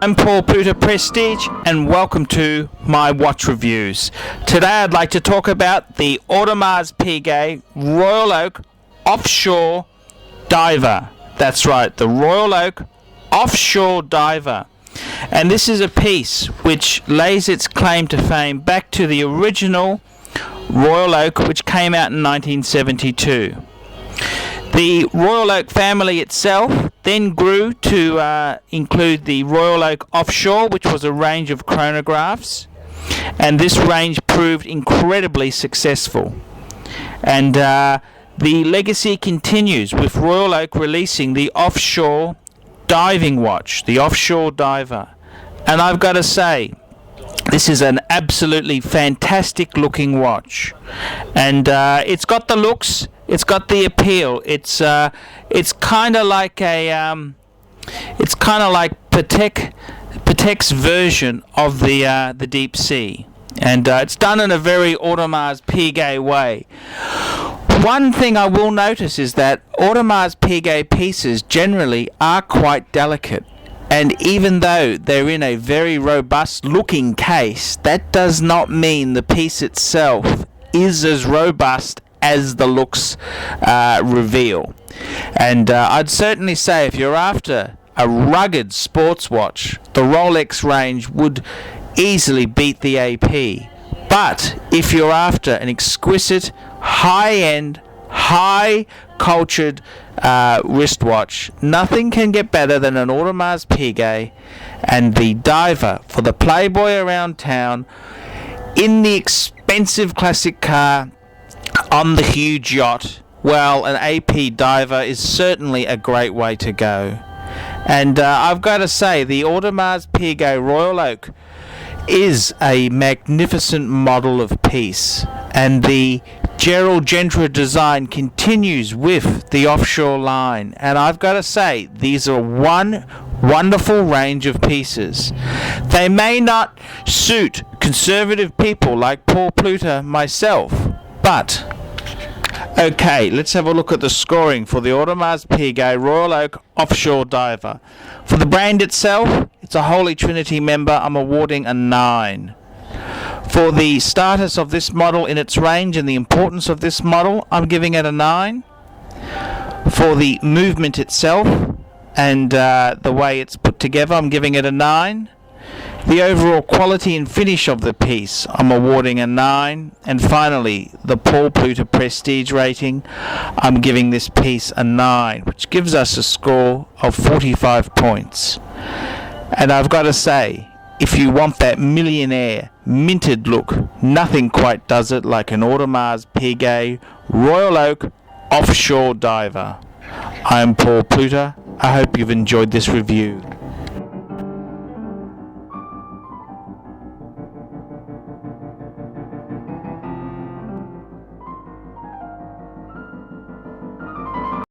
I'm Paul Pluta Prestige and welcome to my watch reviews. Today I'd like to talk about the Audemars Piguet Royal Oak Offshore Diver. That's right, the Royal Oak Offshore Diver. And this is a piece which lays its claim to fame back to the original Royal Oak, which came out in 1972. The Royal Oak family itself then grew to include the Royal Oak Offshore, which was a range of chronographs, and this range proved incredibly successful. And the legacy continues with Royal Oak releasing the Offshore Diving Watch, the Offshore Diver. And I've got to say, this is an absolutely fantastic looking watch, and it's got the looks, it's got the appeal. It's kind of like Patek's version of the deep sea, and it's done in a very Audemars Piguet way. One thing I will notice is that Audemars Piguet pieces generally are quite delicate. And even though they're in a very robust looking case, that does not mean the piece itself is as robust as the looks reveal. And I'd certainly say if you're after a rugged sports watch, the Rolex range would easily beat the AP. But if you're after an exquisite, high-end, high-cultured wristwatch, nothing can get better than an Audemars Piguet and the Diver for the playboy around town, in the expensive classic car, on the huge yacht. Well, an AP Diver is certainly a great way to go. And I've got to say, the Audemars Piguet Royal Oak is a magnificent model of piece, and the Gerald Gentry design continues with the Offshore line, and I've got to say, these are one wonderful range of pieces. They may not suit conservative people like Paul Pluta myself, but okay, let's have a look at the scoring for the Audemars Piguet Royal Oak Offshore Diver. For the brand itself, it's a Holy Trinity member. I'm awarding a 9. For the status of this model in its range and the importance of this model, I'm giving it a 9. For the movement itself and the way it's put together, I'm giving it a 9. The overall quality and finish of the piece, I'm awarding a 9. And finally, the Paul Pluta Prestige rating, I'm giving this piece a 9, which gives us a score of 45 points. And I've got to say, if you want that millionaire minted look, nothing quite does it like an Audemars Piguet Royal Oak Offshore Diver. I am Paul Pluta. I hope you've enjoyed this review.